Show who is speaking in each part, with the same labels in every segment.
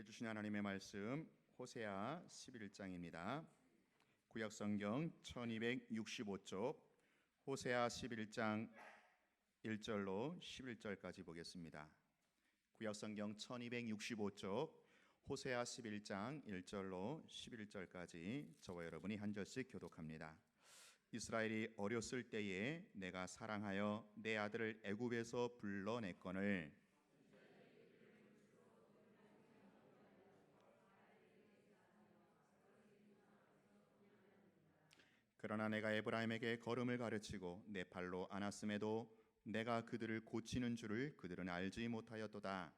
Speaker 1: 우리에게 주신 하나님의 말씀 호세아 11장입니다. 구약성경 1265쪽 호세아 11장 1절로 11절까지 보겠습니다. 구약성경 1265쪽 호세아 11장 1절로 11절까지 저와 여러분이 한 절씩 교독합니다. 이스라엘이 어렸을 때에 내가 사랑하여 내 아들을 애굽에서 불러냈거늘 그러나 내가 에브라임에게 걸음을 가르치고 내 발로 안았음에도 내가 그들을 고치는 줄을 그들은 알지 못하였도다.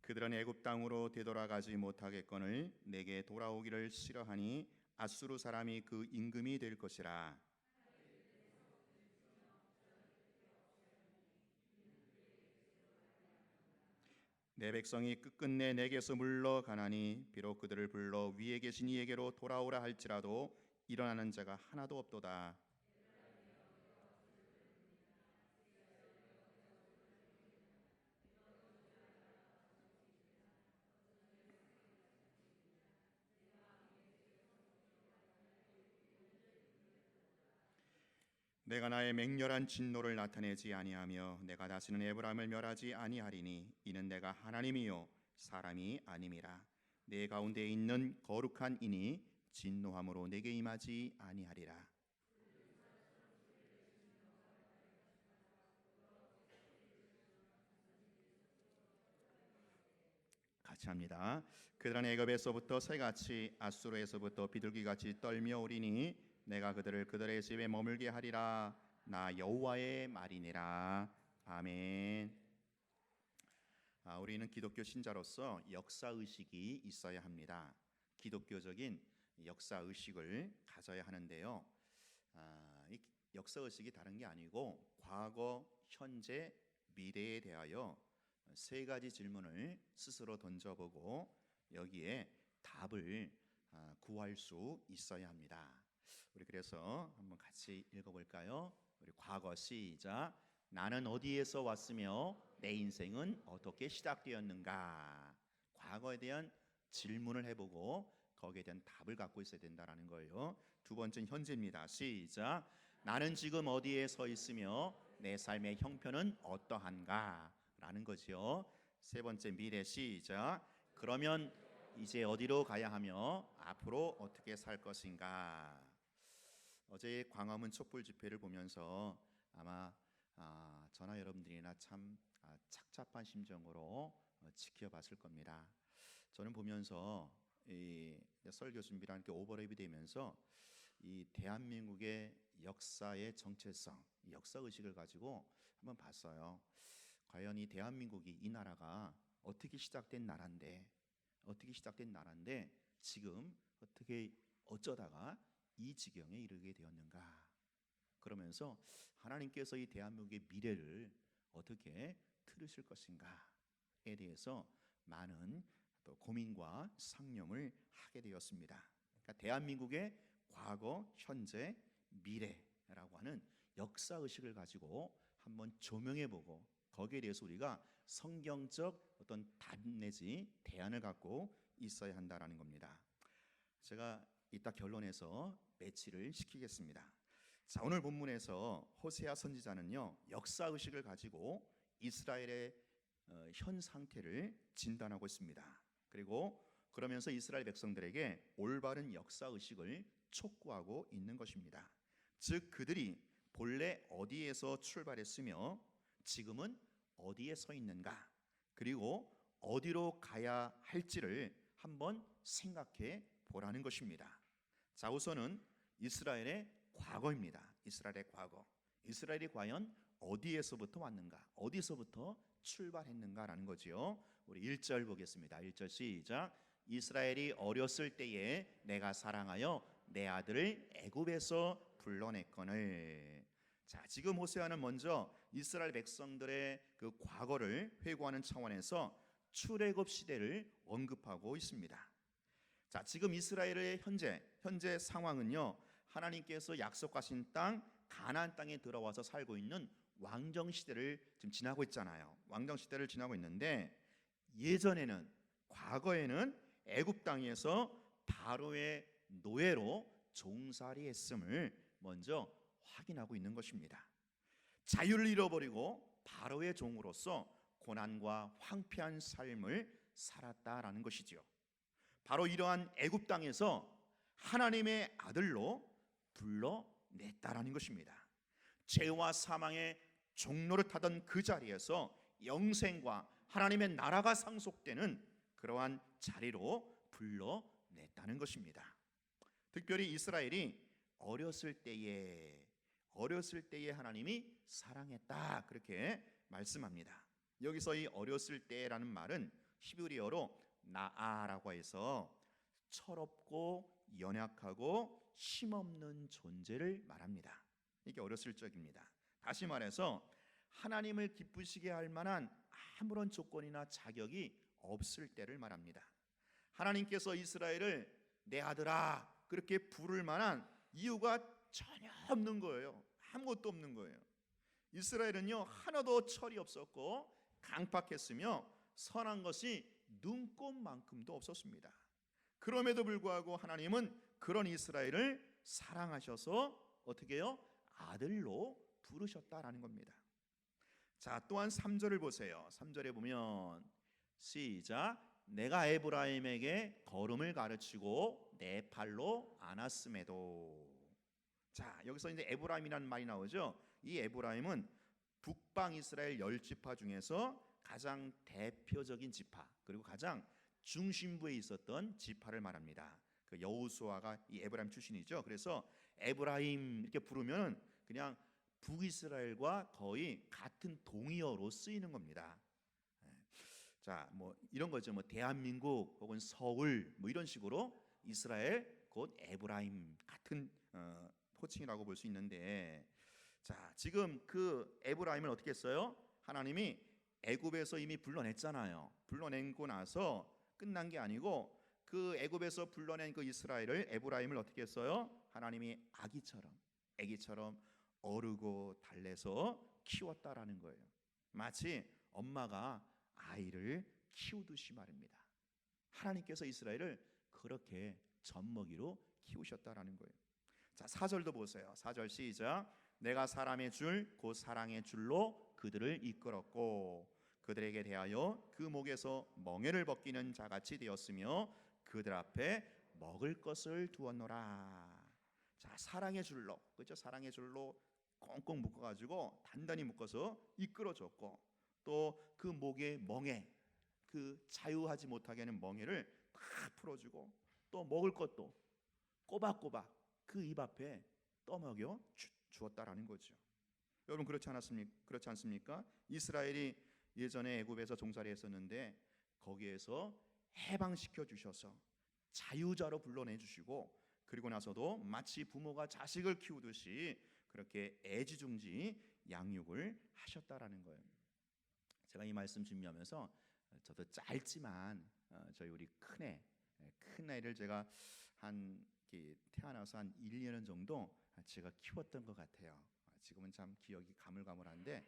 Speaker 1: 그들은 애굽 땅으로 되돌아가지 못하겠거늘 내게 돌아오기를 싫어하니 아수르 사람이 그 임금이 될 것이라. 내 백성이 끝끝내 내게서 물러가나니 비록 그들을 불러 위에 계신 이에게로 돌아오라 할지라도 일어나는 자가 하나도 없도다. 내가 나의 맹렬한 진노를 나타내지 아니하며 내가 다시는 에브라임을 멸하지 아니하리니 이는 내가 하나님이요 사람이 아님이라. 내 가운데 있는 거룩한 이니 진노함으로 내게 임하지 아니하리라. 같이 합니다. 그들은 애굽에서부터 새같이 아수르에서부터 비둘기같이 떨며 오리니 내가 그들을 그들의 집에 머물게 하리라. 나 여호와의 말이니라. 아멘. 우리는 기독교 신자로서 역사의식이 있어야 합니다. 기독교적인 역사의식을 가져야 하는데요. 이 역사의식이 다른 게 아니고 과거, 현재, 미래에 대하여 세 가지 질문을 스스로 던져보고 여기에 답을 구할 수 있어야 합니다. 우리 그래서 한번 같이 읽어볼까요? 우리 과거 시작. 나는 어디에서 왔으며 내 인생은 어떻게 시작되었는가? 과거에 대한 질문을 해보고 거기에 대한 답을 갖고 있어야 된다는 거예요. 두 번째는 현재입니다. 시작. 나는 지금 어디에 서 있으며 내 삶의 형편은 어떠한가? 라는 거죠. 세 번째 미래 시작. 그러면 이제 어디로 가야 하며 앞으로 어떻게 살 것인가? 어제 광화문 촛불 집회를 보면서 아마 저나 여러분들이나 참 착잡한 심정으로 지켜봤을 겁니다. 저는 보면서 이 설교 준비를 하는 게 오버랩이 되면서 이 대한민국의 역사의 정체성, 역사의식을 가지고 한번 봤어요. 과연 이 대한민국이 이 나라가 어떻게 시작된 나라인데 지금 어떻게 어쩌다가 이 지경에 이르게 되었는가? 그러면서 하나님께서 이 대한민국의 미래를 어떻게 틀으실 것인가에 대해서 많은 또 고민과 상념을 하게 되었습니다. 그러니까 대한민국의 과거, 현재, 미래라고 하는 역사의식을 가지고 한번 조명해보고 거기에 대해서 우리가 성경적 어떤 답 내지 대안을 갖고 있어야 한다는 겁니다. 제가 이따 결론에서 매치를 시키겠습니다. 자, 오늘 본문에서 호세아 선지자는요 역사의식을 가지고 이스라엘의 현 상태를 진단하고 있습니다. 그리고 그러면서 이스라엘 백성들에게 올바른 역사의식을 촉구하고 있는 것입니다. 즉 그들이 본래 어디에서 출발했으며 지금은 어디에 서 있는가, 그리고 어디로 가야 할지를 한번 생각해 보라는 것입니다. 자, 우선은 이스라엘의 과거입니다. 이스라엘의 과거. 이스라엘이 과연 어디에서부터 왔는가, 어디서부터 출발했는가라는 거지요. 우리 1절 보겠습니다. 1절 시작. 이스라엘이 어렸을 때에 내가 사랑하여 내 아들을 애굽에서 불러냈거늘. 자, 지금 호세아는 먼저 이스라엘 백성들의 그 과거를 회고하는 차원에서 출애굽 시대를 언급하고 있습니다. 자, 지금 이스라엘의 현재 상황은요 하나님께서 약속하신 땅 가나안 땅에 들어와서 살고 있는 왕정 시대를 지금 지나고 있잖아요. 왕정 시대를 지나고 있는데 예전에는 과거에는 애굽 땅에서 바로의 노예로 종살이했음을 먼저 확인하고 있는 것입니다. 자유를 잃어버리고 바로의 종으로서 고난과 황폐한 삶을 살았다라는 것이지요. 바로 이러한 애굽 땅에서 하나님의 아들로 불러냈다라는 것입니다. 죄와 사망의 종로를 타던 그 자리에서 영생과 하나님의 나라가 상속되는 그러한 자리로 불러냈다는 것입니다. 특별히 이스라엘이 어렸을 때에 하나님이 사랑했다 그렇게 말씀합니다. 여기서 이 어렸을 때라는 말은 히브리어로 나아라고 해서 철없고 연약하고 힘없는 존재를 말합니다. 이게 어렸을 적입니다. 다시 말해서 하나님을 기쁘시게 할 만한 아무런 조건이나 자격이 없을 때를 말합니다. 하나님께서 이스라엘을 내 아들아 그렇게 부를 만한 이유가 전혀 없는 거예요. 아무것도 없는 거예요. 이스라엘은요 하나도 철이 없었고 강팍했으며 선한 것이 눈꼽만큼도 없었습니다. 그럼에도 불구하고 하나님은 그런 이스라엘을 사랑하셔서 어떻게 해요? 아들로 부르셨다라는 겁니다. 자, 또한 3절을 보세요. 3절에 보면 시작. 내가 에브라임에게 걸음을 가르치고 내 팔로 안았음에도. 자, 여기서 이제 에브라임이라는 말이 나오죠. 이 에브라임은 북방 이스라엘 10지파 중에서 가장 대표적인 지파, 그리고 가장 중심부에 있었던 지파를 말합니다. 그 여호수아가 이 에브라임 출신이죠. 그래서 에브라임 이렇게 부르면 그냥 북이스라엘과 거의 같은 동의어로 쓰이는 겁니다. 자, 뭐 이런 거죠. 뭐 대한민국 혹은 서울 뭐 이런 식으로 이스라엘 곧 에브라임 같은 호칭이라고 볼 수 있는데, 자, 지금 그 에브라임을 어떻게 했어요? 하나님이 애굽에서 이미 불러냈잖아요. 불러내고 나서 끝난 게 아니고 그 애굽에서 불러낸 그 이스라엘을 에브라임을 어떻게 했어요? 하나님이 아기처럼 어르고 달래서 키웠다라는 거예요. 마치 엄마가 아이를 키우듯이 말입니다. 하나님께서 이스라엘을 그렇게 젖먹이로 키우셨다라는 거예요. 자, 4절도 보세요. 4절 시작. 내가 사람의 줄 곧 사랑의 줄로 그들을 이끌었고 그들에게 대하여 그 목에서 멍에를 벗기는 자같이 되었으며 그들 앞에 먹을 것을 두었노라. 자, 사랑의 줄로, 그렇죠? 사랑의 줄로 꽁꽁 묶어가지고 단단히 묶어서 이끌어줬고, 또 그 목에 멍에, 그 자유하지 못하게 하는 멍에를 다 풀어주고, 또 먹을 것도 꼬박꼬박 그 입 앞에 떠먹여 주었다라는 거죠. 여러분 그렇지 않습니까? 이스라엘이 예전에 애굽에서 종살이했었는데 거기에서 해방시켜 주셔서 자유자로 불러내 주시고, 그리고 나서도 마치 부모가 자식을 키우듯이 그렇게 애지중지 양육을 하셨다라는 거예요. 제가 이 말씀 준비하면서 저도 짧지만 저희 우리 큰애를 제가 한 태어나서 한 1년 정도 제가 키웠던 것 같아요. 지금은 참 기억이 가물가물한데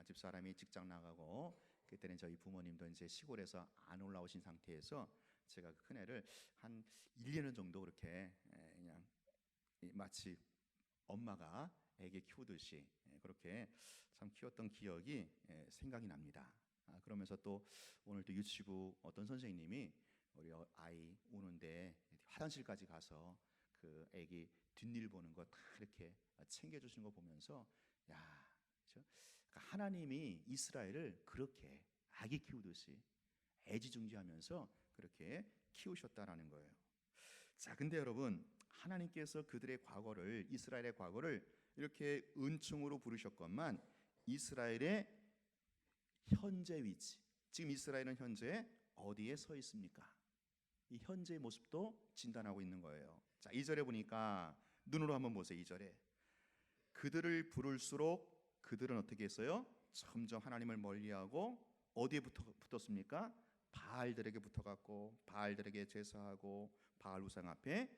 Speaker 1: 집사람이 직장 나가고 그때는 저희 부모님도 이제 시골에서 안 올라오신 상태에서 제가 그 큰애를 한 1년 정도 그렇게 그냥 마치 엄마가 애기 키우듯이 그렇게 참 키웠던 기억이 생각이 납니다. 그러면서 또 오늘 또 유치부 어떤 선생님이 우리 아이 우는데 화장실까지 가서 그 애기 뒷일 보는 거 다 이렇게 챙겨주신 거 보면서 야, 그렇죠? 그러니까 하나님이 이스라엘을 그렇게 아기 키우듯이 애지중지하면서 그렇게 키우셨다라는 거예요. 자, 근데 여러분 하나님께서 그들의 과거를, 이스라엘의 과거를 이렇게 은총으로 부르셨건만 이스라엘의 현재 위치, 지금 이스라엘은 현재 어디에 서 있습니까? 이 현재의 모습도 진단하고 있는 거예요. 자, 2절에 보니까 눈으로 한번 보세요. 2절에 그들을 부를수록 그들은 어떻게 했어요? 점점 하나님을 멀리하고 어디에 붙었습니까? 바알들에게 붙어갔고 바알들에게 제사하고 바알 우상 앞에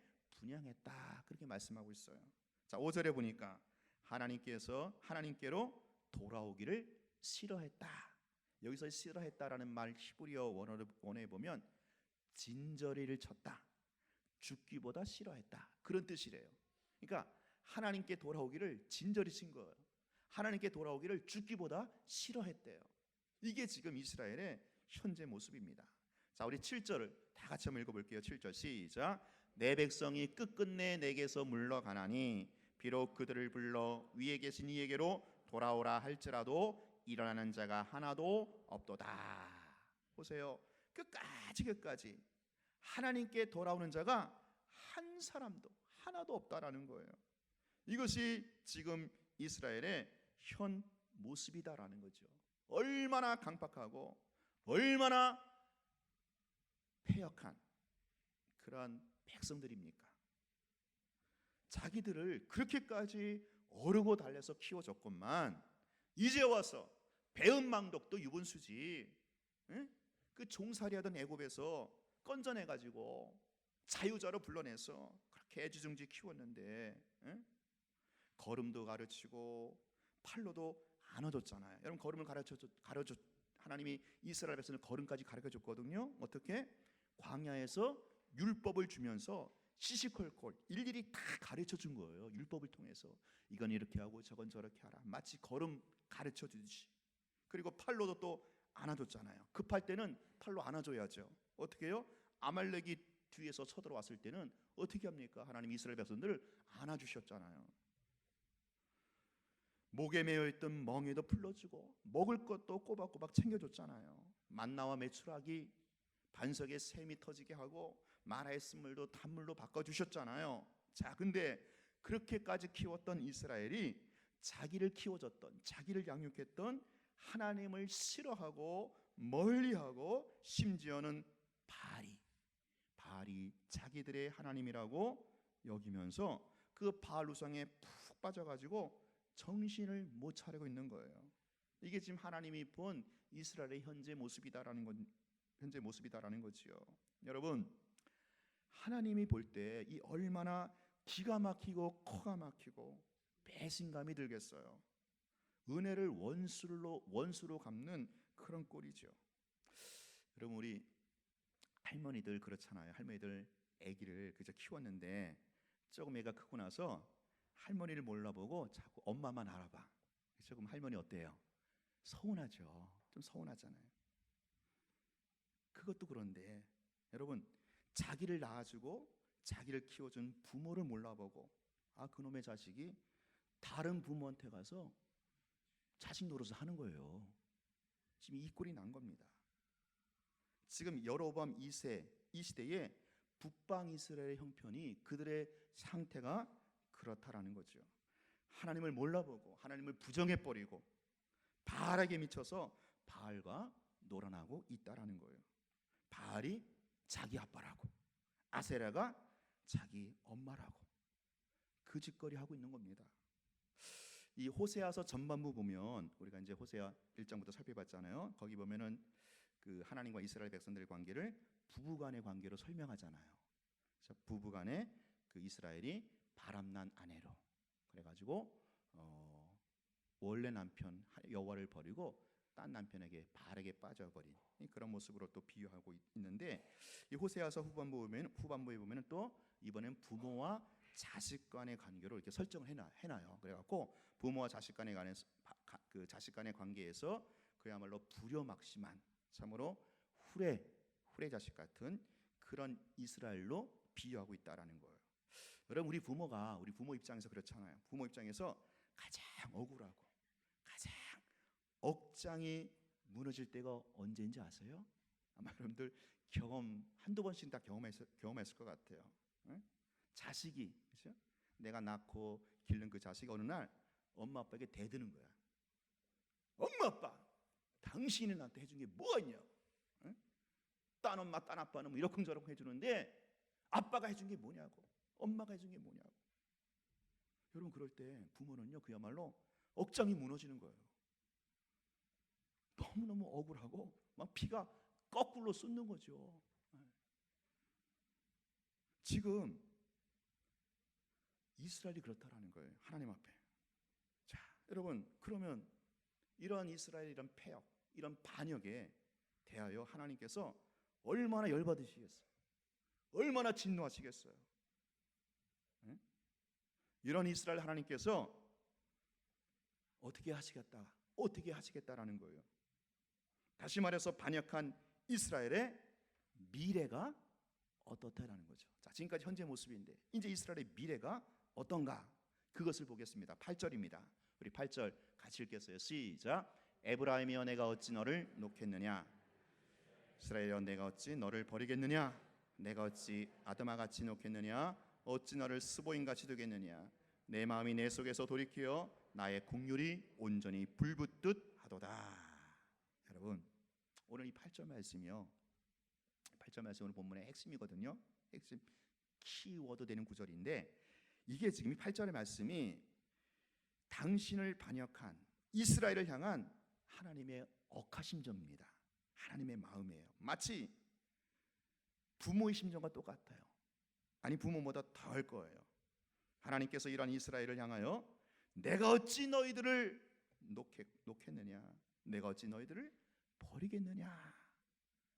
Speaker 1: 분향했다. 그렇게 말씀하고 있어요. 자, 5절에 보니까 하나님께로 돌아오기를 싫어했다. 여기서 싫어했다라는 말 히브리어 원어에 보면 진저리를 쳤다, 죽기보다 싫어했다, 그런 뜻이래요. 그러니까 하나님께 돌아오기를 진저리 친 거예요. 하나님께 돌아오기를 죽기보다 싫어했대요. 이게 지금 이스라엘의 현재 모습입니다. 자, 우리 7절을 다 같이 한번 읽어볼게요. 7절 시작. 내 백성이 끝끝내 내게서 물러가나니 비록 그들을 불러 위에 계신 이에게로 돌아오라 할지라도 일어나는 자가 하나도 없도다. 보세요. 끝까지 하나님께 돌아오는 자가 한 사람도 하나도 없다라는 거예요. 이것이 지금 이스라엘의 현 모습이다라는 거죠. 얼마나 강팍하고 얼마나 패역한 그러한 백성들입니까? 자기들을 그렇게까지 어르고 달래서 키워줬건만 이제 와서 배은망덕도 유분수지, 응? 그 종살이하던 애굽에서 건져내가지고 자유자로 불러내서 그렇게 애지중지 키웠는데, 응? 걸음도 가르치고 팔로도 안아줬잖아요. 여러분, 걸음을 가르쳐 하나님이 이스라엘 백성을 걸음까지 가르쳐줬거든요. 어떻게? 광야에서 율법을 주면서 시시콜콜 일일이 다 가르쳐준 거예요. 율법을 통해서 이건 이렇게 하고 저건 저렇게 하라, 마치 걸음 가르쳐주듯이. 그리고 팔로도 또 안아줬잖아요. 급할 때는 팔로 안아줘야죠. 어떻게 해요? 아말렉이 뒤에서 쳐들어왔을 때는 어떻게 합니까? 하나님 이스라엘 백성들을 안아주셨잖아요. 목에 매여있던 멍에도 풀러주고 먹을 것도 꼬박꼬박 챙겨줬잖아요. 만나와 메추라기 반석에 샘이 터지게 하고 마라의 쓴물도 단물로 바꿔주셨잖아요. 자, 근데 그렇게까지 키웠던 이스라엘이 자기를 키워줬던, 자기를 양육했던 하나님을 싫어하고 멀리하고, 심지어는 바알이 자기들의 하나님이라고 여기면서 그 바알 우상에 푹 빠져가지고 정신을 못 차리고 있는 거예요. 이게 지금 하나님이 본 이스라엘의 현재 모습이다라는 거지요. 여러분, 하나님이 볼 때 이 얼마나 기가 막히고 코가 막히고 배신감이 들겠어요. 은혜를 원수로 갚는 그런 꼴이죠. 여러분, 우리 할머니들 그렇잖아요. 할머니들 아기를 그저 키웠는데 조금 애가 크고 나서 할머니를 몰라보고 자꾸 엄마만 알아봐. 조금 할머니 어때요? 서운하죠. 좀 서운하잖아요. 그것도 그런데 여러분, 자기를 낳아주고 자기를 키워준 부모를 몰라보고 그놈의 자식이 다른 부모한테 가서 자식 노릇을 하는 거예요. 지금 이 꼴이 난 겁니다. 지금 여로보암 2세 이 시대에 북방 이스라엘의 형편이, 그들의 상태가 그렇다라는 거죠. 하나님을 몰라보고 하나님을 부정해버리고 바알에게 미쳐서 바알과 놀아나고 있다라는 거예요. 바알이 자기 아빠라고, 아세라가 자기 엄마라고 그 짓거리 하고 있는 겁니다. 이 호세아서 전반부 보면, 우리가 이제 호세아 1장부터 살펴봤잖아요. 거기 보면은 그 하나님과 이스라엘 백성들의 관계를 부부간의 관계로 설명하잖아요. 그래서 부부간에 그 이스라엘이 바람난 아내로, 그래가지고 원래 남편 여호와를 버리고 딴 남편에게 바알에게 빠져버린 그런 모습으로 또 비유하고 있는데, 이 호세아서 후반부에 보면은 또 이번엔 부모와 자식 간의 관계로 이렇게 설정을 해놔요. 그래갖고 부모와 자식 간의 관계에서 그야말로 불효막심한, 참으로 후레 자식 같은 그런 이스라엘로 비유하고 있다라는 거예요. 여러분, 우리 부모 입장에서 그렇잖아요. 부모 입장에서 가장 억울하고 가장 억장이 무너질 때가 언제인지 아세요? 아마 여러분들 한두 번씩 다 경험했을 것 같아요. 응? 자식이, 그렇죠? 내가 낳고 기른 그 자식이 어느 날 엄마 아빠에게 대드는 거야. 엄마 아빠, 당신이 나한테 해준 게 뭐가 있냐? 응? 딴 엄마 딴 아빠는 뭐 이러쿵저러쿵 해주는데 아빠가 해준 게 뭐냐고, 엄마가 해준 게 뭐냐고. 여러분, 그럴 때 부모는요, 그야말로 억장이 무너지는 거예요. 너무너무 억울하고 막 피가 거꾸로 쏟는 거죠. 지금 이스라엘이 그렇다라는 거예요. 하나님 앞에. 자, 여러분, 그러면 이러한 이스라엘의 이런 패역, 이런 반역에 대하여 하나님께서 얼마나 열받으시겠어요? 얼마나 진노하시겠어요? 응? 이런 이스라엘 하나님께서 어떻게 하시겠다라는 거예요. 다시 말해서 반역한 이스라엘의 미래가 어떻다라는 거죠. 자, 지금까지 현재 모습인데 이제 이스라엘의 미래가 어떤가? 그것을 보겠습니다. 8절입니다. 우리 8절 같이 읽겠어요. 시작. 에브라임이여 내가 어찌 너를 놓겠느냐? 이스라엘이여 내가 어찌 너를 버리겠느냐? 내가 어찌 아드마같이 놓겠느냐? 어찌 너를 스보임같이 두겠느냐? 내 마음이 내 속에서 돌이키어 나의 국률이 온전히 불붙듯 하도다. 여러분, 오늘 이 8절 말씀이요, 8절 말씀 오늘 본문의 핵심이거든요. 핵심 키워드 되는 구절인데, 이게 지금 이 8절의 말씀이 당신을 반역한 이스라엘을 향한 하나님의 억하심정입니다. 하나님의 마음이에요. 마치 부모의 심정과 똑같아요. 아니, 부모보다 더할 거예요. 하나님께서 이러한 이스라엘을 향하여 내가 어찌 너희들을 놓겠느냐? 내가 어찌 너희들을 버리겠느냐?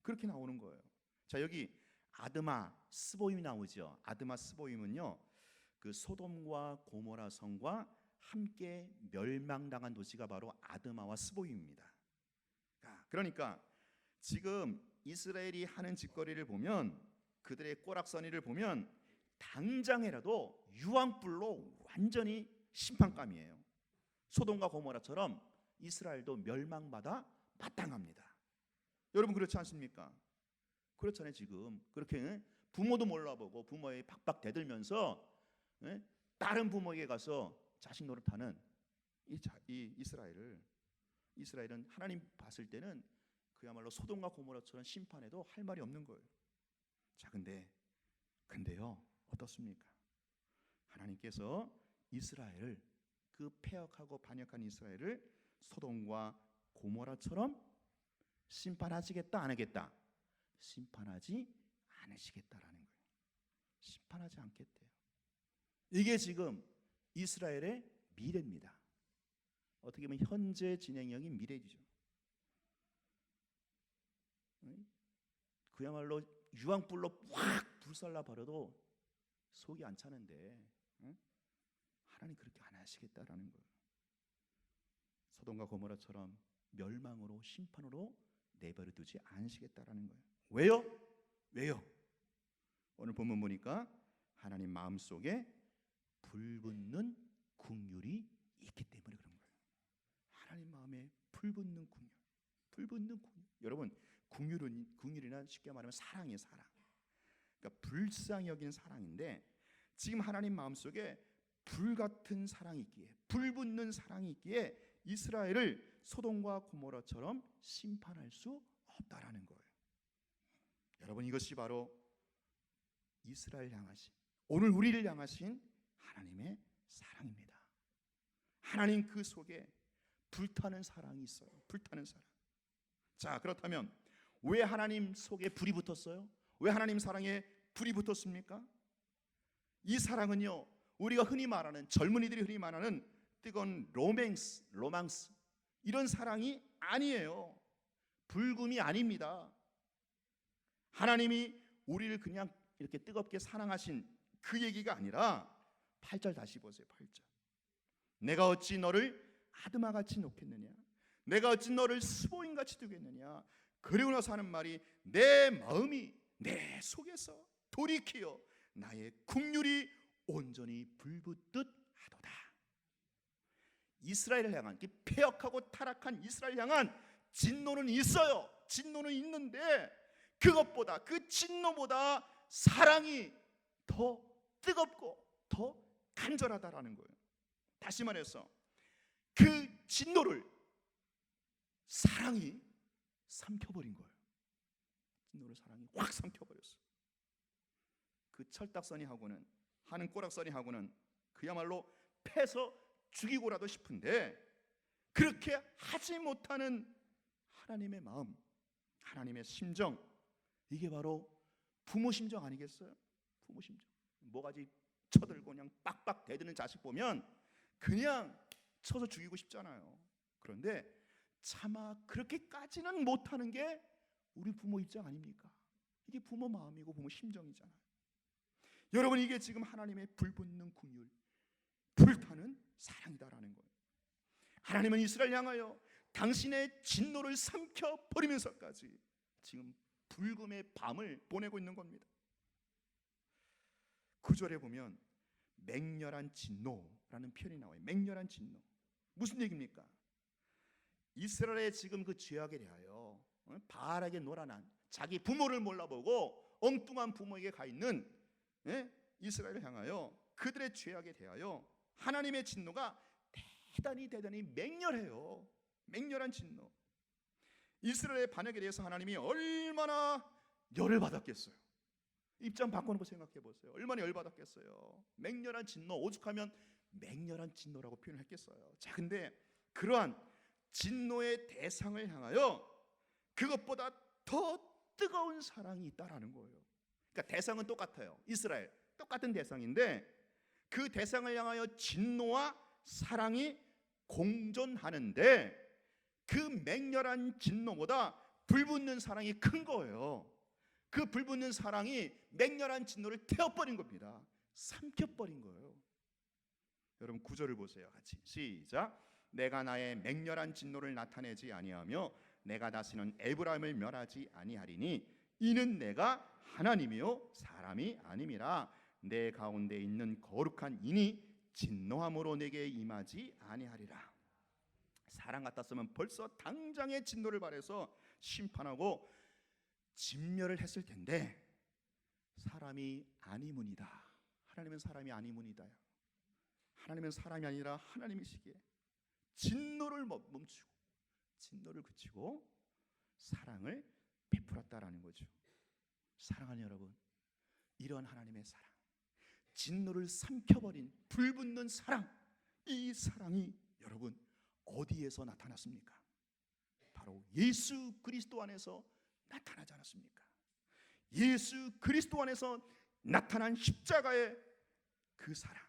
Speaker 1: 그렇게 나오는 거예요. 자, 여기 아드마 스보임이 나오죠. 아드마 스보임은요, 그 소돔과 고모라 성과 함께 멸망당한 도시가 바로 아드마와 스보임입니다. 그러니까 지금 이스라엘이 하는 짓거리를 보면, 그들의 꼬락서니를 보면 당장이라도 유황불로 완전히 심판감이에요. 소돔과 고모라처럼 이스라엘도 멸망받아 마땅합니다. 여러분, 그렇지 않습니까? 그렇잖아요. 지금 그렇게 부모도 몰라보고 부모에 박박 대들면서 다른 부모에게 가서 자식 노릇하는 이 이스라엘은 하나님 봤을 때는 그야말로 소돔과 고모라처럼 심판해도 할 말이 없는 거예요. 자, 근데요, 어떻습니까? 하나님께서 이스라엘을, 그 패역하고 반역한 이스라엘을 소돔과 고모라처럼 심판하시겠다, 안 하겠다? 심판하지 않으시겠다라는 거예요. 심판하지 않겠대요. 이게 지금 이스라엘의 미래입니다. 어떻게 보면 현재 진행형인 미래이죠. 그야말로 유황불로 확 불살라 버려도 속이 안 차는데 하나님 그렇게 안 하시겠다라는 거예요. 소돔과 고모라처럼 멸망으로, 심판으로 내버려 두지 않으시겠다라는 거예요. 왜요? 오늘 본문 보니까 하나님 마음속에 불붙는 긍휼이 있기 때문에 그런 거예요. 하나님 마음에 불붙는 긍휼. 여러분, 긍휼이란 쉽게 말하면 사랑이에요, 사랑. 그러니까 불쌍히 여긴 사랑인데, 지금 하나님 마음속에 불같은 사랑이 있기에, 불붙는 사랑이 있기에 이스라엘을 소돔과 고모라처럼 심판할 수 없다라는 거예요. 여러분, 이것이 바로 이스라엘 향하신, 오늘 우리를 향하신 하나님의 사랑입니다. 하나님 그 속에 불타는 사랑이 있어요. 불타는 사랑. 자, 그렇다면 왜 하나님 속에 불이 붙었어요? 왜 하나님 사랑에 불이 붙었습니까? 이 사랑은요, 우리가 흔히 말하는, 젊은이들이 흔히 말하는 뜨거운 로망스, 이런 사랑이 아니에요. 불금이 아닙니다. 하나님이 우리를 그냥 이렇게 뜨겁게 사랑하신 그 얘기가 아니라 8절 다시 보세요. 8절. 내가 어찌 너를 아드마같이 놓겠느냐? 내가 어찌 너를 스보임같이 두겠느냐? 그리고 나서 하는 말이, 내 마음이 내 속에서 돌이키어 나의 긍휼이 온전히 불붙듯 하도다. 이스라엘을 향한, 패역하고 타락한 이스라엘 향한 진노는 있어요. 진노는 있는데 그것보다, 그 진노보다 사랑이 더 뜨겁고 더 간절하다라는 거예요. 다시 말해서 그 진노를 사랑이 삼켜버린 거예요. 진노를 사랑이 확 삼켜버렸어요. 그 철딱서니하고는, 하는 꼬락서니하고는 그야말로 패서 죽이고라도 싶은데 그렇게 하지 못하는 하나님의 마음, 하나님의 심정, 이게 바로 부모 심정 아니겠어요? 부모 심정. 모가지 쳐들고 그냥 빡빡 대드는 자식 보면 그냥 쳐서 죽이고 싶잖아요. 그런데 차마 그렇게까지는 못하는 게 우리 부모 입장 아닙니까? 이게 부모 마음이고 부모 심정이잖아요. 여러분, 이게 지금 하나님의 불붙는 긍휼, 불타는 사랑이다라는 거예요. 하나님은 이스라엘 향하여 당신의 진노를 삼켜 버리면서까지 지금 불금의 밤을 보내고 있는 겁니다. 9절에 보면 맹렬한 진노라는 표현이 나와요. 맹렬한 진노. 무슨 얘기입니까? 이스라엘의 지금 그 죄악에 대하여 바알에게 놀아난 자기 부모를 몰라보고 엉뚱한 부모에게 가 있는 이스라엘을 향하여 그들의 죄악에 대하여 하나님의 진노가 대단히 맹렬해요. 맹렬한 진노. 이스라엘의 반역에 대해서 하나님이 얼마나 열을 받았겠어요. 입장 바꿔놓고 생각해 보세요. 얼마나 열받았겠어요. 맹렬한 진노, 오죽하면 맹렬한 진노라고 표현했겠어요. 자, 근데 그러한 진노의 대상을 향하여 그것보다 더 뜨거운 사랑이 있다라는 거예요. 그러니까 대상은 똑같아요. 이스라엘 똑같은 대상인데 그 대상을 향하여 진노와 사랑이 공존하는데 그 맹렬한 진노보다 불붙는 사랑이 큰 거예요. 그 불붙는 사랑이 맹렬한 진노를 태워버린 겁니다. 삼켜버린 거예요. 여러분 9절을 보세요. 같이 시작. 내가 나의 맹렬한 진노를 나타내지 아니하며 내가 다시는 에브라임을 멸하지 아니하리니 이는 내가 하나님이요 사람이 아님이라. 내 가운데 있는 거룩한 인이 진노함으로 내게 임하지 아니하리라. 사랑 같았으면 벌써 당장의 진노를 발해서 심판하고 진멸을 했을 텐데 사람이 아니문이다. 하나님은 사람이 아니문이다. 하나님은 사람이 아니라 하나님이시기에 진노를 멈추고 진노를 그치고 사랑을 베풀었다라는 거죠. 사랑하는 여러분, 이런 하나님의 사랑, 진노를 삼켜버린 불붙는 사랑, 이 사랑이 여러분 어디에서 나타났습니까? 바로 예수 그리스도 안에서 나타나지 않았습니까? 예수 그리스도 안에서 나타난 십자가의 그 사랑,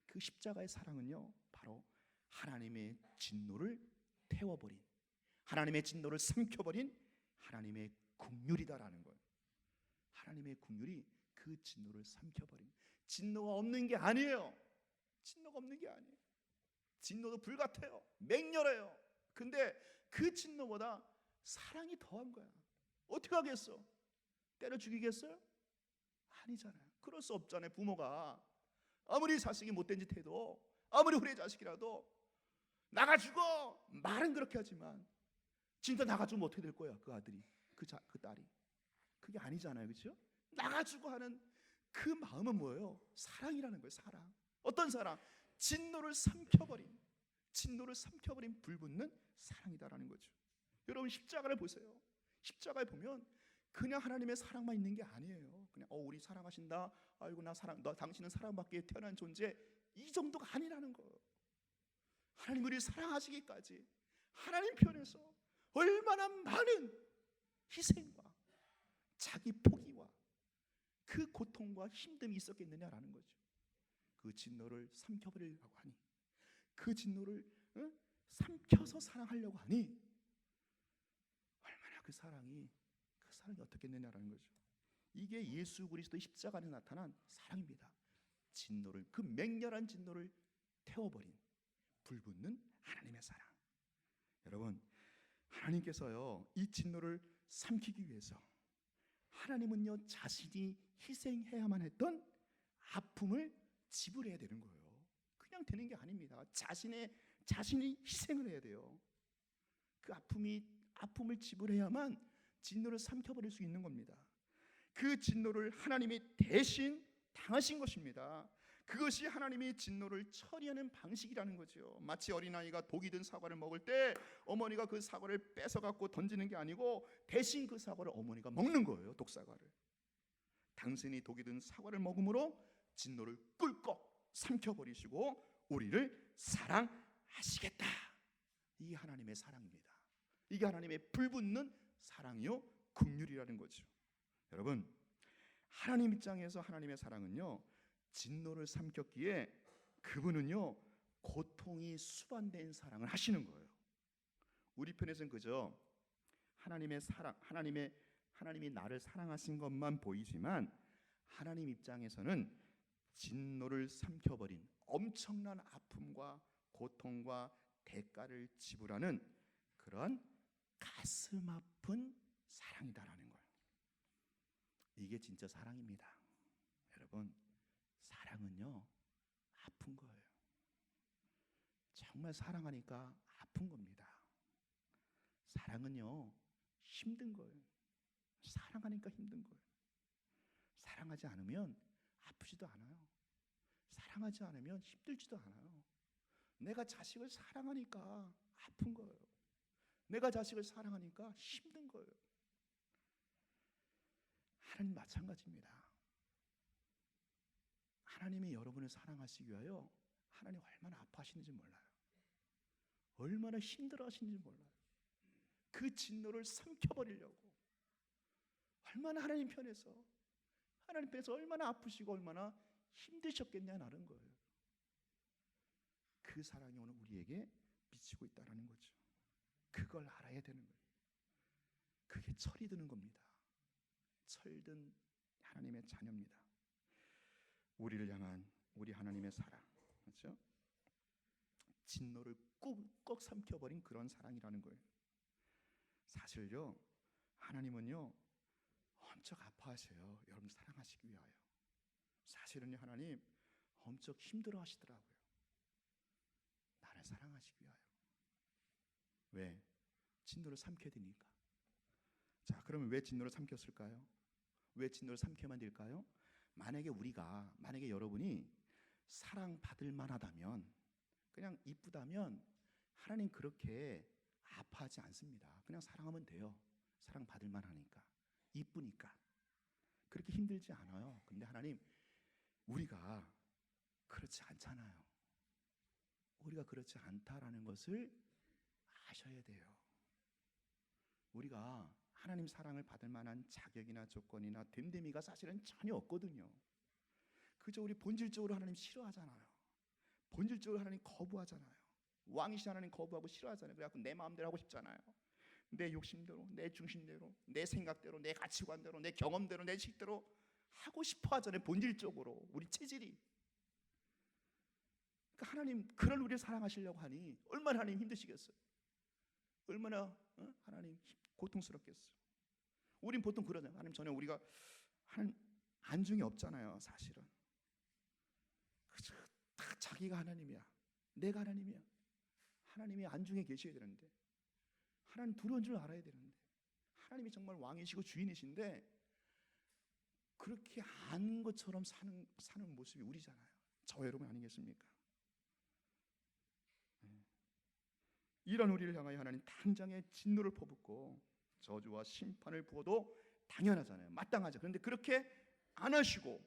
Speaker 1: 그 십자가의 사랑은요 바로 하나님의 진노를 태워버린, 하나님의 진노를 삼켜버린 하나님의 긍휼이다라는 거예요. 하나님의 긍휼이 그 진노를 삼켜버린, 진노가 없는 게 아니에요. 진노가 없는 게 아니에요. 진노도 불같아요. 맹렬해요. 근데 그 진노보다 사랑이 더한 거야. 어떻게 하겠어? 때려 죽이겠어요? 아니잖아요. 그럴 수 없잖아요. 부모가 아무리 자식이 못된 짓 해도, 아무리 우리 자식이라도 나가 죽어 말은 그렇게 하지만 진짜 나가 죽으면 어떻게 될 거야? 그 아들이, 그 딸이. 그게 아니잖아요. 그렇죠? 나가 죽어 하는 그 마음은 뭐예요? 사랑이라는 거예요. 사랑. 어떤 사랑? 진노를 삼켜버린, 진노를 삼켜버린 불붙는 사랑이다라는 거죠. 여러분 십자가를 보세요. 십자가에 보면 그냥 하나님의 사랑만 있는 게 아니에요. 그냥 우리 사랑하신다. 아이고 나 사랑, 너 당신은 사랑받기에 태어난 존재, 이 정도가 아니라는 거예요. 하나님 우리를 사랑하시기까지 하나님 편에서 얼마나 많은 희생과 자기 포기와 그 고통과 힘듦이 있었겠느냐라는 거죠. 그 진노를 삼켜버리려고 하니, 그 진노를 삼켜서 사랑하려고 하니 얼마나 그 사랑이 어떻겠느냐라는 거죠. 이게 예수 그리스도의 십자가 안에 나타난 사랑입니다. 진노를, 그 맹렬한 진노를 태워버린 불붙는 하나님의 사랑. 여러분, 하나님께서요 이 진노를 삼키기 위해서 하나님은요 자신이 희생해야만 했던 아픔을 지불해야 되는 거예요. 그냥 되는 게 아닙니다. 자신이 희생을 해야 돼요. 그 아픔을 지불해야만 진노를 삼켜버릴 수 있는 겁니다. 그 진노를 하나님이 대신 당하신 것입니다. 그것이 하나님이 진노를 처리하는 방식이라는 거죠. 마치 어린아이가 독이 든 사과를 먹을 때 어머니가 그 사과를 뺏어갖고 던지는 게 아니고 대신 그 사과를 어머니가 먹는 거예요. 독사과를. 당신이 독이 든 사과를 먹음으로 진노를 꿀꺽 삼켜버리시고 우리를 사랑하시겠다. 이게 하나님의 사랑입니다. 이게 하나님의 불붙는 사랑이요 긍휼이라는 거죠. 여러분, 하나님 입장에서 하나님의 사랑은요 진노를 삼켰기에 그분은요 고통이 수반된 사랑을 하시는 거예요. 우리 편에서는 그저 하나님의 사랑, 하나님이 나를 사랑하신 것만 보이지만 하나님 입장에서는 진노를 삼켜버린 엄청난 아픔과 고통과 대가를 지불하는 그러한 가슴 아픈 사랑이다라는 거예요. 이게 진짜 사랑입니다. 여러분, 사랑은요 아픈 거예요. 정말 사랑하니까 아픈 겁니다. 사랑은요 힘든 거예요. 사랑하니까 힘든 거예요. 사랑하지 않으면 아프지도 않아요. 사랑하지 않으면 힘들지도 않아요. 내가 자식을 사랑하니까 아픈 거예요. 내가 자식을 사랑하니까 힘든 거예요. 하나님 마찬가지입니다. 하나님이 여러분을 사랑하시기 위하여 하나님 얼마나 아파하시는지 몰라요. 얼마나 힘들어하시는지 몰라요. 그 진노를 삼켜버리려고 얼마나 하나님 편에서 얼마나 아프시고 얼마나 힘드셨겠냐는 거예요. 그 사랑이 오늘 우리에게 미치고 있다는 거죠. 그걸 알아야 되는 거예요. 그게 철이 드는 겁니다. 철든 하나님의 자녀입니다. 우리를 향한 우리 하나님의 사랑, 그렇죠? 진노를 꾹 삼켜버린 그런 사랑이라는 거예요. 사실요, 하나님은요 엄청 아파하세요. 여러분 사랑하시기 위하여. 사실은요, 하나님 엄청 힘들어하시더라고요. 나를 사랑하시기 위하여. 왜? 진노를 삼켜야 되니까. 자, 그러면 왜 진노를 삼켰을까요? 왜 진노를 삼켜만 될까요? 만약에 여러분이 사랑받을 만하다면, 그냥 이쁘다면 하나님 그렇게 아파하지 않습니다. 그냥 사랑하면 돼요. 사랑받을 만하니까, 이쁘니까. 그렇게 힘들지 않아요. 근데 하나님, 우리가 그렇지 않잖아요. 우리가 그렇지 않다라는 것을 아셔야 돼요. 우리가 하나님 사랑을 받을 만한 자격이나 조건이나 됨됨이가 사실은 전혀 없거든요. 그저 우리 본질적으로 하나님 싫어하잖아요. 본질적으로 하나님 거부하잖아요. 왕이신 하나님 거부하고 싫어하잖아요. 그래갖고 내 마음대로 하고 싶잖아요. 내 욕심대로, 내 중심대로, 내 생각대로, 내 가치관대로, 내 경험대로, 내 식대로 하고 싶어 하잖아요. 본질적으로 우리 체질이. 그러니까 하나님 그런 우리를 사랑하시려고 하니 얼마나 하나님 힘드시겠어요. 얼마나 하나님 고통스럽겠어요. 우린 보통 그러잖아요. 하나님 전혀 우리가 한 안중이 없잖아요. 사실은 그저 다 자기가 하나님이야, 내가 하나님이야. 하나님이 안중에 계셔야 되는데, 하나님 두려운 줄 알아야 되는데, 하나님이 정말 왕이시고 주인이신데 그렇게 아는 것처럼 사는 모습이 우리잖아요. 저 여러분 아니겠습니까? 이런 우리를 향하여 하나님 당장의 진노를 퍼붓고 저주와 심판을 부어도 당연하잖아요. 마땅하죠. 그런데 그렇게 안 하시고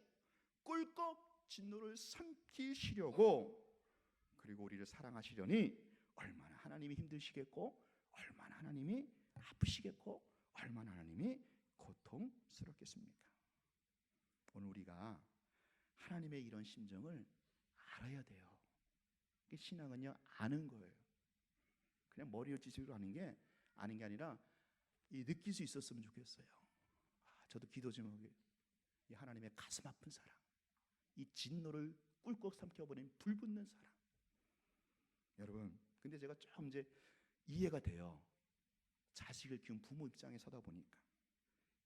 Speaker 1: 꿀꺽 진노를 삼키시려고, 그리고 우리를 사랑하시려니 얼마나 하나님이 힘드시겠고, 얼마나 하나님이 아프시겠고, 얼마나 하나님이 고통스럽겠습니까? 오늘 우리가 하나님의 이런 심정을 알아야 돼요. 신앙은요 아는 거예요. 그냥 머리로 지식으로 아는 게 아니라 이 느낄 수 있었으면 좋겠어요. 저도 기도 좀 하게. 이 하나님의 가슴 아픈 사랑, 이 진노를 꿀꺽 삼켜버린 불붙는 사랑. 여러분, 근데 제가 좀 이제 이해가 돼요. 자식을 키운 부모 입장에 서다 보니까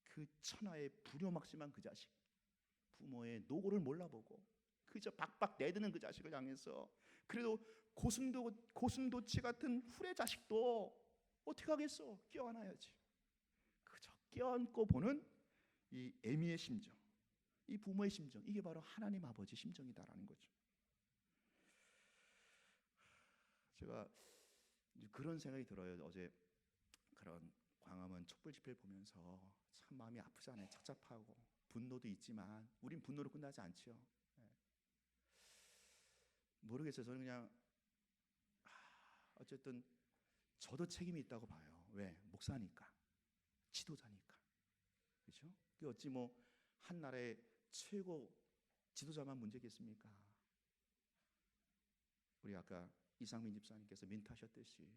Speaker 1: 그 천하의 불효막심한 그 자식, 부모의 노고를 몰라보고 그저 박박 내드는 그 자식을 향해서, 그래도 고슴도치 같은 후레 자식도 어떻게 하겠어? 껴안아야지. 그저 껴안고 보는 이 애미의 심정, 이 부모의 심정, 이게 바로 하나님 아버지 심정이다라는 거죠. 제가 그런 생각이 들어요. 어제 그런 광화문 촛불 집회를 보면서 참 마음이 아프잖아요. 착잡하고 분노도 있지만 우린 분노로 끝나지 않지요. 모르겠어요. 저는 그냥 어쨌든 저도 책임이 있다고 봐요. 왜? 목사니까, 지도자니까, 그렇죠? 그 어찌 뭐 한 나라의 최고 지도자만 문제겠습니까? 우리 아까 이상민 집사님께서 멘트하셨듯이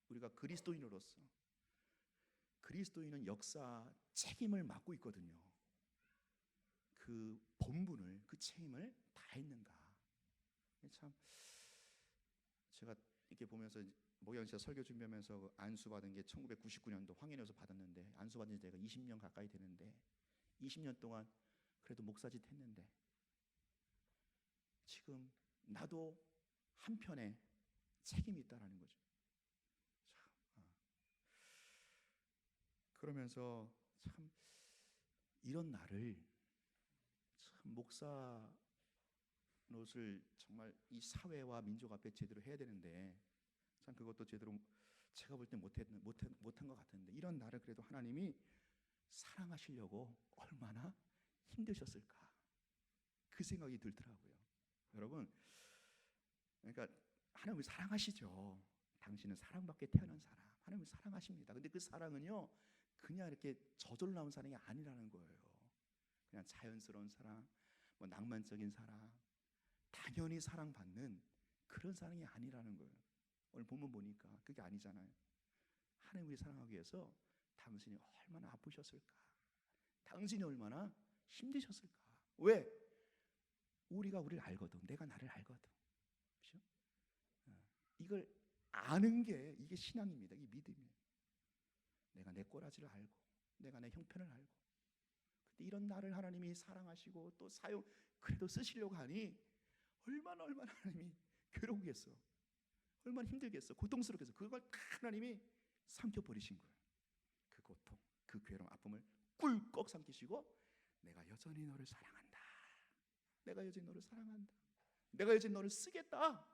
Speaker 1: 우리가 그리스도인으로서 그리스도인은 역사 책임을 맡고 있거든요. 그 본분을, 그 책임을 다했는가? 참 제가 이렇게 보면서 목양시사 설교 준비하면서 그 안수 받은 게 1999년도 황해에서 받았는데, 안수 받은 지 제가 20년 가까이 되는데 20년 동안 그래도 목사짓 했는데 지금 나도 한편에 책임이 있다라는 거죠. 참, 그러면서 참 이런 나를 참 목사 노릇을 정말 이 사회와 민족 앞에 제대로 해야 되는데 참 그것도 제대로 제가 볼 때 못한 것 같은데, 이런 나를 그래도 하나님이 사랑하시려고 얼마나 힘드셨을까, 그 생각이 들더라고요. 여러분, 그러니까 하나님이 사랑하시죠. 당신은 사랑받게 태어난 사람, 하나님이 사랑하십니다. 근데 그 사랑은요 그냥 이렇게 저절로 나온 사랑이 아니라는 거예요. 그냥 자연스러운 사랑, 뭐 낭만적인 사랑, 당연히 사랑받는 그런 사랑이 아니라는 거예요. 오늘 본문 보니까 그게 아니잖아요. 하나님 우리 사랑하기 위해서 당신이 얼마나 아프셨을까, 당신이 얼마나 힘드셨을까. 왜? 우리가 우리를 알거든. 내가 나를 알거든. 그렇죠? 이걸 아는 게 이게 신앙입니다. 이게 믿음이에요. 내가 내 꼬라지를 알고 내가 내 형편을 알고, 근데 이런 나를 하나님이 사랑하시고 또 그래도 쓰시려고 하니 얼마나 하나님이 괴로우겠어, 얼마나 힘들겠어, 고통스럽겠어. 그걸 다 하나님이 삼켜버리신 거예요. 그 고통, 그 괴로움, 아픔을 꿀꺽 삼키시고 내가 여전히 너를 사랑한다, 내가 여전히 너를 사랑한다, 내가 여전히 너를 쓰겠다,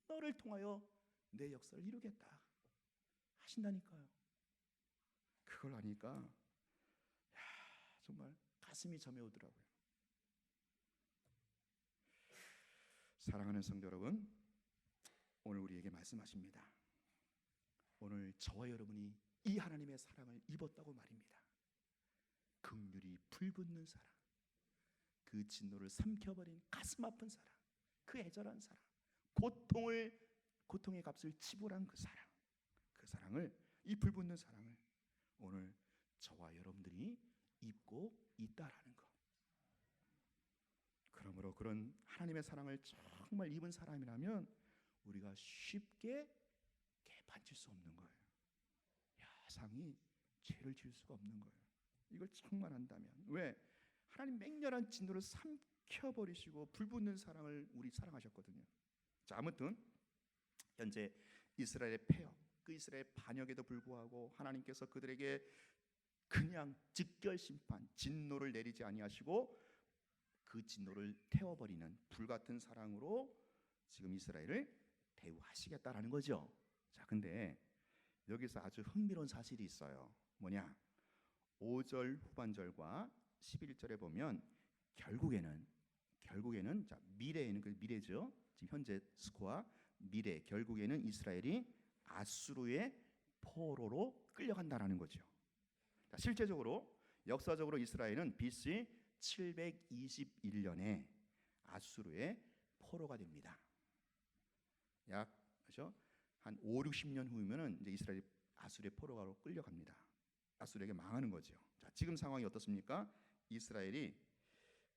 Speaker 1: 너를 통하여 내 역사를 이루겠다 하신다니까요. 그걸 아니까 정말 가슴이 저며오더라고요. 사랑하는 성도 여러분, 오늘 우리에게 말씀하십니다. 오늘 저와 여러분이 이 하나님의 사랑을 입었다고 말입니다. 긍휼이 불붙는 사랑, 그 진노를 삼켜버린 가슴 아픈 사랑, 그 애절한 사랑, 고통의 값을 지불한 그 사랑, 그 사랑을, 이 불붙는 사랑을 오늘 저와 여러분들이 입고 있다라는 것. 그러므로 그런 하나님의 사랑을 정말 입은 사람이라면 우리가 쉽게 개판칠 수 없는 거예요. 야상이 죄를 지을 수가 없는 거예요. 이걸 정말 한다면. 왜? 하나님 맹렬한 진노를 삼켜버리시고 불붙는 사랑을 우리 사랑하셨거든요. 자, 아무튼 현재 이스라엘의 폐역, 그 이스라엘 반역에도 불구하고 하나님께서 그들에게 그냥 즉결 심판, 진노를 내리지 아니하시고 그 진노를 태워버리는 불같은 사랑으로 지금 이스라엘을 대우하시겠다라는 거죠. 자, 근데 여기서 아주 흥미로운 사실이 있어요. 뭐냐? 5절 후반절과 11절에 보면 결국에는 자, 미래에는, 그 미래죠. 지금 현재 스코어 미래, 결국에는 이스라엘이 아수르의 포로로 끌려간다라는 거죠. 자, 실제적으로 역사적으로 이스라엘은 BC 721년에 아수르의 포로가 됩니다. 약 그렇죠? 한 5, 60년 후면은 이제 이스라엘이 아수르의 포로가로 끌려갑니다. 아수르에게 망하는 거죠. 자, 지금 상황이 어떻습니까? 이스라엘이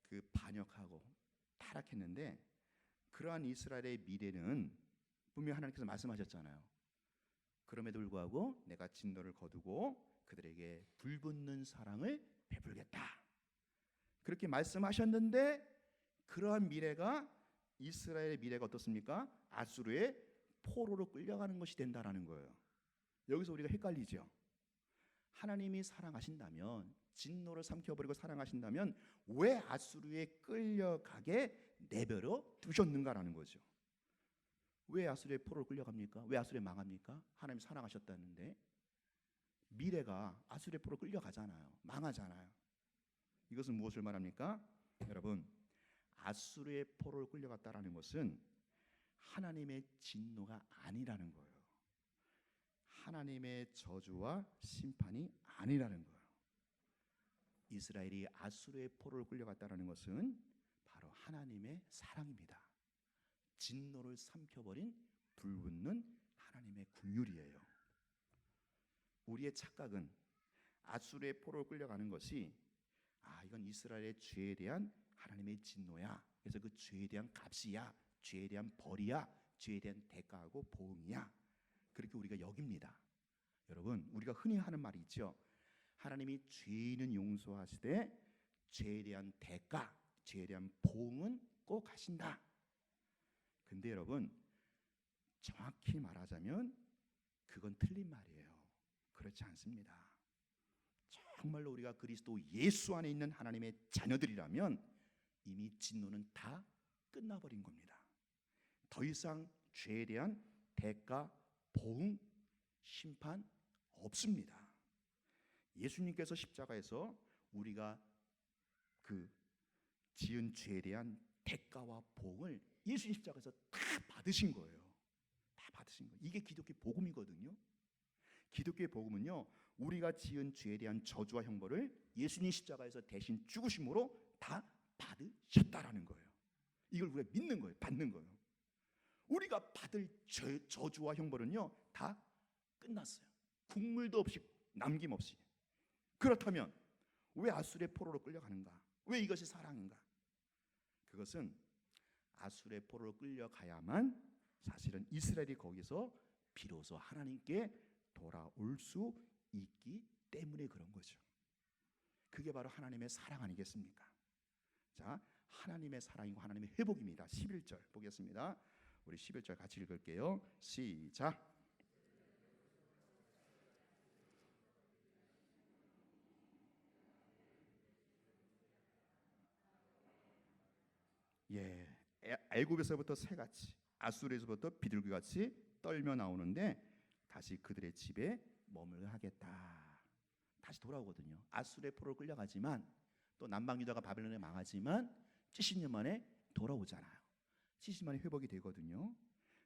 Speaker 1: 그 반역하고 타락했는데, 그러한 이스라엘의 미래는 분명히 하나님께서 말씀하셨잖아요. 그럼에도 불구하고 내가 진노를 거두고 그들에게 불붙는 사랑을 베풀겠다, 그렇게 말씀하셨는데, 그러한 미래가, 이스라엘의 미래가 어떻습니까? 아수르의 포로로 끌려가는 것이 된다라는 거예요. 여기서 우리가 헷갈리죠. 하나님이 사랑하신다면, 진노를 삼켜버리고 사랑하신다면 왜 아수르에 끌려가게 내버려 두셨는가라는 거죠. 왜 아수르의 포로로 끌려갑니까? 왜 아수르에 망합니까? 하나님이 사랑하셨다는데 미래가 아수르의 포로로 끌려가잖아요. 망하잖아요. 이것은 무엇을 말합니까? 여러분, 아수르의 포로로 끌려갔다라는 것은 하나님의 진노가 아니라는 거예요. 하나님의 저주와 심판이 아니라는 거예요. 이스라엘이 아수르의 포로로 끌려갔다라는 것은 바로 하나님의 사랑입니다. 진노를 삼켜버린 불붙는 하나님의 긍휼이에요. 우리의 착각은 아수르의 포로로 끌려가는 것이 이건 이스라엘의 죄에 대한 하나님의 진노야. 그래서 그 죄에 대한 값이야. 죄에 대한 벌이야. 죄에 대한 대가하고 보응이야. 그렇게 우리가 여깁니다. 여러분, 우리가 흔히 하는 말이 있죠. 하나님이 죄는 용서하시되 죄에 대한 대가, 죄에 대한 보응은 꼭 하신다. 근데 여러분, 정확히 말하자면 그건 틀린 말이에요. 그렇지 않습니다. 정말로 우리가 그리스도 예수 안에 있는 하나님의 자녀들이라면 이미 진노는 다 끝나버린 겁니다. 더 이상 죄에 대한 대가, 보응, 심판 없습니다. 예수님께서 십자가에서 우리가 그 지은 죄에 대한 대가와 보응을 예수님 십자가에서 다 받으신 거예요. 다 받으신 거예요. 이게 기독교 복음이거든요. 기독교의 복음은요, 우리가 지은 죄에 대한 저주와 형벌을 예수님 십자가에서 대신 죽으심으로 다 받으셨다라는 거예요. 이걸 우리가 믿는 거예요. 받는 거예요. 우리가 받을 저주와 형벌은요 다 끝났어요. 국물도 없이 남김없이. 그렇다면 왜 아수르의 포로로 끌려가는가? 왜 이것이 사랑인가? 그것은 아수르의 포로로 끌려가야만 사실은 이스라엘이 거기서 비로소 하나님께 돌아올 수 있기 때문에 그런 거죠. 그게 바로 하나님의 사랑 아니겠습니까? 자, 하나님의 사랑이고 하나님의 회복입니다. 11절 보겠습니다. 우리 11절 같이 읽을게요. 시작. 애굽에서부터 새같이 아수르에서부터 비둘기같이 떨며 나오는데 다시 그들의 집에 머물러 하겠다. 다시 돌아오거든요. 아수르의 포로로 끌려가지만 또 남방 유다가 바벨론에 망하지만 70년 만에 돌아오잖아요. 70년 만에 회복이 되거든요.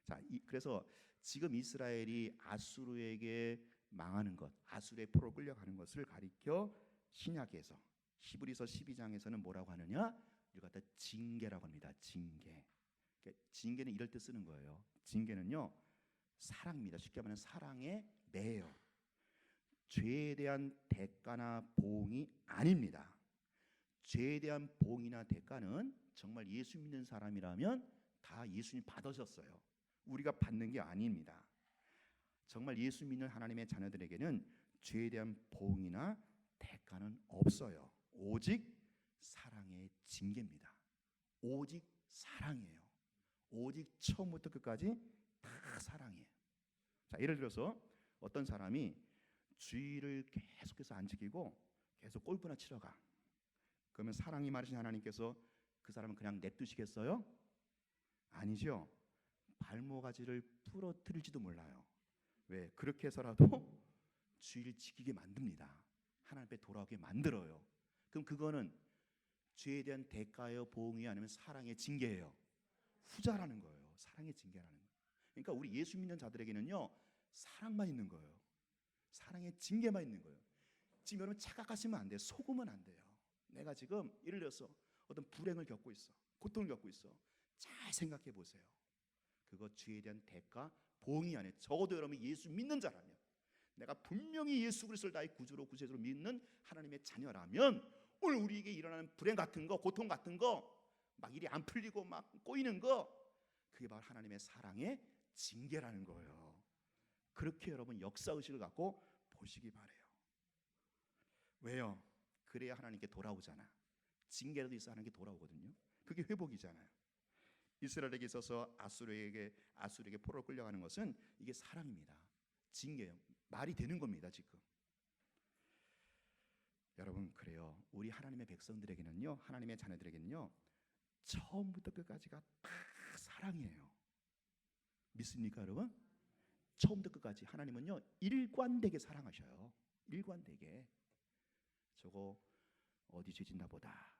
Speaker 1: 자, 그래서 지금 이스라엘이 아수르에게 망하는 것, 아수르의 포로로 끌려가는 것을 가리켜 신약에서 히브리서 12장에서는 뭐라고 하느냐? 이걸 갖다 징계라고 합니다. 징계. 그러니까 징계는 이럴 때 쓰는 거예요. 징계는요 사랑입니다. 쉽게 말하면 사랑의 매예요. 죄에 대한 대가나 보응이 아닙니다. 죄에 대한 보응이나 대가는 정말 예수 믿는 사람이라면 다 예수님 받으셨어요. 우리가 받는 게 아닙니다. 정말 예수 믿는 하나님의 자녀들에게는 죄에 대한 보응이나 대가는 없어요. 오직 사랑의 징계입니다. 오직 사랑이에요. 오직 처음부터 끝까지 다 사랑이에요. 자, 예를 들어서 어떤 사람이 주의를 계속해서 안 지키고 계속 골프나 치러 가. 그러면 사랑이 많으신 하나님께서 그 사람은 그냥 냅두시겠어요? 아니죠. 발모가지를 부러뜨릴지도 몰라요. 왜? 그렇게 해서라도 주의를 지키게 만듭니다. 하나님 앞에 돌아오게 만들어요. 그럼 그거는 죄에 대한 대가예요, 보응이 아니면 사랑의 징계예요? 후자라는 거예요. 사랑의 징계라는 거예요. 그러니까 우리 예수 믿는 자들에게는요 사랑만 있는 거예요. 사랑의 징계만 있는 거예요. 지금 여러분 착각하시면 안 돼요. 속으면 안 돼요. 내가 지금 예를 들어서 어떤 불행을 겪고 있어, 고통을 겪고 있어. 잘 생각해 보세요. 그거 죄에 대한 대가, 보응이 아니에요. 적어도 여러분이 예수 믿는 자라면, 내가 분명히 예수 그리스도를 나의 구주로 구세주로 믿는 하나님의 자녀라면 오늘 우리에게 일어나는 불행 같은 거, 고통 같은 거, 막 일이 안 풀리고 막 꼬이는 거, 그게 바로 하나님의 사랑의 징계라는 거예요. 그렇게 여러분 역사의식을 갖고 보시기 바래요. 왜요? 그래야 하나님께 돌아오잖아. 징계라도 있어 하나님께 돌아오거든요. 그게 회복이잖아요. 이스라엘에게 있어서 아수르에게 포로로 끌려가는 것은 이게 사랑입니다. 징계예요. 말이 되는 겁니다. 지금 여러분, 그래요. 우리 하나님의 백성들에게는요, 하나님의 자녀들에게는요 처음부터 끝까지가 다 사랑이에요. 믿습니까 여러분? 처음부터 끝까지 하나님은요 일관되게 사랑하셔요. 일관되게. 저거 어디 죄짓나 보다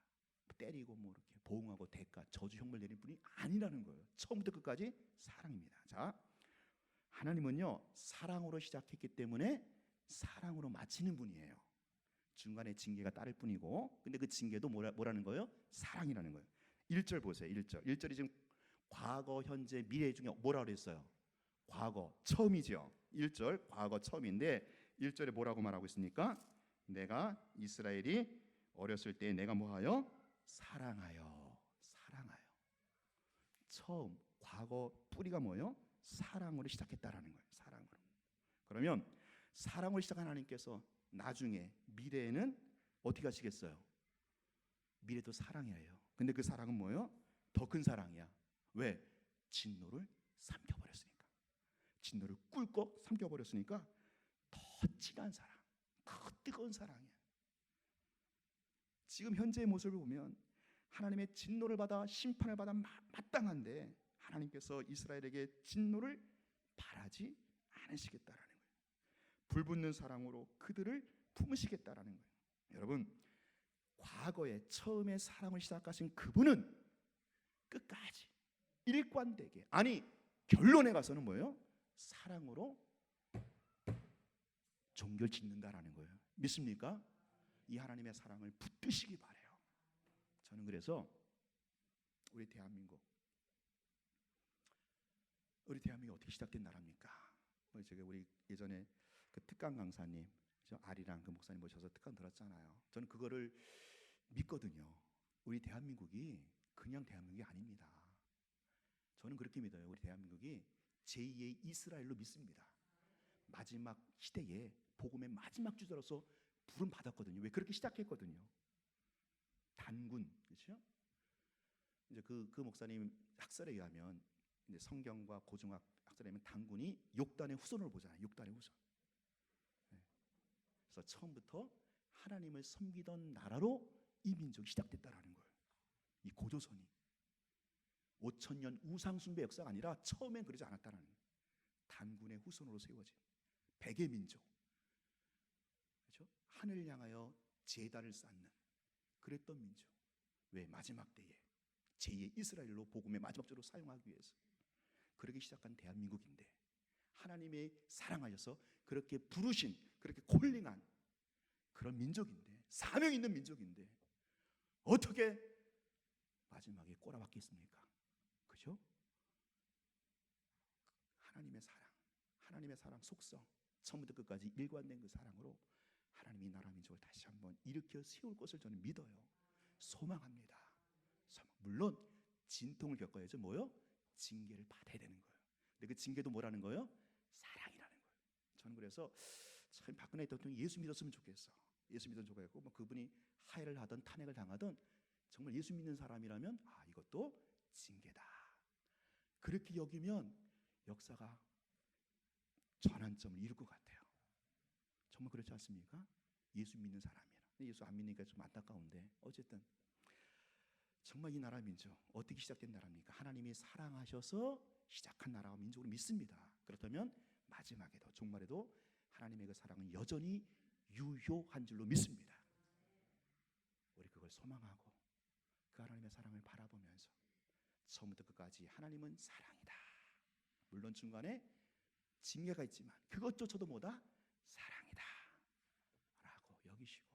Speaker 1: 때리고 뭐 이렇게 보응하고 대가 저주 형벌 내리는 분이 아니라는 거예요. 처음부터 끝까지 사랑입니다. 자, 하나님은요 사랑으로 시작했기 때문에 사랑으로 마치는 분이에요. 중간에 징계가 따를 뿐이고, 근데 그 징계도 뭐라는 거예요? 사랑이라는 거예요. 1절 보세요. 1절. 1절이 지금 과거, 현재, 미래 중에 뭐라 그랬어요? 과거 처음이죠. 1절 과거 처음인데 1절에 뭐라고 말하고 있습니까? 내가 이스라엘이 어렸을 때 내가 뭐하여? 사랑하여. 처음 과거 뿌리가 뭐예요? 사랑으로 시작했다라는 거예요. 사랑으로. 그러면 사랑으로 시작한 하나님께서 나중에 미래에는 어떻게 하시겠어요? 미래도 사랑이에요. 근데 그 사랑은 뭐예요? 더 큰 사랑이야. 왜? 진노를 삼켜버렸으니까. 진노를 꿀꺽 삼켜버렸으니까 더 진한 사랑, 더 뜨거운 사랑이야. 지금 현재의 모습을 보면 하나님의 진노를 받아 심판을 받아 마땅한데 하나님께서 이스라엘에게 진노를 바라지 않으시겠다라는 거예요. 불붙는 사랑으로 그들을 품으시겠다라는 거예요. 여러분, 과거에 처음에 사랑을 시작하신 그분은 끝까지 일관되게, 아니 결론에 가서는 뭐예요? 사랑으로 종결 짓는다라는 거예요. 믿습니까? 이 하나님의 사랑을 붙드시기 바래요. 저는 그래서 우리 대한민국 어떻게 시작된 나라입니까? 제가 우리 예전에 그 특강 강사님, 저 아리랑 그 목사님 모셔서 특강 들었잖아요. 저는 그거를 믿거든요. 우리 대한민국이 그냥 대한민국이 아닙니다. 저는 그렇게 믿어요. 우리 대한민국이 제2의 이스라엘로 믿습니다. 마지막 시대에 복음의 마지막 주자로서 부름 받았거든요. 왜? 그렇게 시작했거든요. 단군, 그렇죠? 이제 그 목사님 학설에 의하면 이제 성경과 고중학 학설에 의하면 단군이 욕단의 후손으로 보잖아요. 욕단의 후손. 네. 그래서 처음부터 하나님을 섬기던 나라로 이 민족이 시작됐다라는 거예요. 이 고조선이 5,000년 우상 숭배 역사가 아니라 처음엔 그러지 않았다는 거예요. 단군의 후손으로 세워진 백의 민족, 그렇죠? 하늘을 향하여 제단을 쌓는 그랬던 민족. 왜? 마지막 때에 제2의 이스라엘로 복음의 마지막 적으로 사용하기 위해서 그렇게 시작한 대한민국인데 하나님의 사랑하셔서 그렇게 부르신, 그렇게 콜링한 그런 민족인데, 사명 있는 민족인데 어떻게 마지막에 꼬라박겠습니까? 그죠? 하나님의 사랑 속성, 처음부터 끝까지 일관된 그 사랑으로 하나님이 나라 민족을 다시 한번 일으켜 세울 것을 저는 믿어요. 소망합니다. 물론 진통을 겪어야죠. 뭐요? 징계를 받아야 되는 거예요. 근데 그 징계도 뭐라는 거예요? 사랑이라는 거예요. 저는 그래서 참 박근혜 대통령이 예수 믿었으면 좋겠어. 예수 믿었으면 좋겠고, 뭐 그분이 하해를 하든 탄핵을 당하든 정말 예수 믿는 사람이라면 이것도 징계다. 그렇게 여기면 역사가 전환점을 이룰 것 같아요. 정말 그렇지 않습니까? 예수 믿는 사람이라. 예수 안 믿으니까 좀 안타까운데 어쨌든 정말 이 나라 민족 어떻게 시작된 나라입니까? 하나님이 사랑하셔서 시작한 나라와 민족으로 믿습니다. 그렇다면 마지막에도 종말에도 하나님의 그 사랑은 여전히 유효한 줄로 믿습니다. 우리 그걸 소망하고 그 하나님의 사랑을 바라보면서 처음부터 끝까지 하나님은 사랑이다. 물론 중간에 징계가 있지만 그것조차도 뭐다? 사랑이다 라고 여기시고,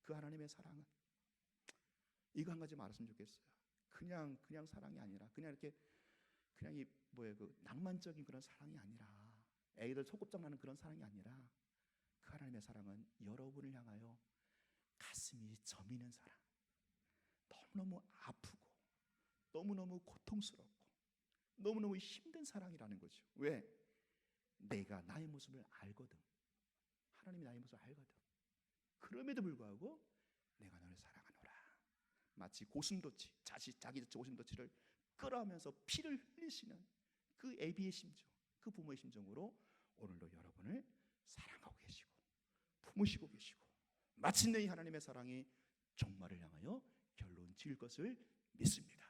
Speaker 1: 그 하나님의 사랑은 이거 한 가지 말했으면 좋겠어요. 그냥 사랑이 아니라 그냥 이렇게 그냥 그 낭만적인 그런 사랑이 아니라 애들 소꿉장 나는 그런 사랑이 아니라 그 하나님의 사랑은 여러분을 향하여 가슴이 저미는 사랑, 너무너무 아프고 너무너무 고통스럽고 너무너무 힘든 사랑이라는 거죠. 왜? 내가 나의 모습을 알거든. 하나님이 나의 모습을 알거든. 그럼에도 불구하고 내가 너를 사랑하노라. 마치 고슴도치, 자기 고슴도치를 끌어하면서 피를 흘리시는 그 애비의 심정, 그 부모의 심정으로 오늘도 여러분을 사랑하고 계시고 품으시고 계시고, 마침내 이 하나님의 사랑이 종말을 향하여 결론 지을 것을 믿습니다.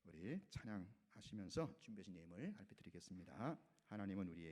Speaker 1: 우리 찬양하시면서 준비하신 예물 발표드리겠습니다. 하나님은 우리에게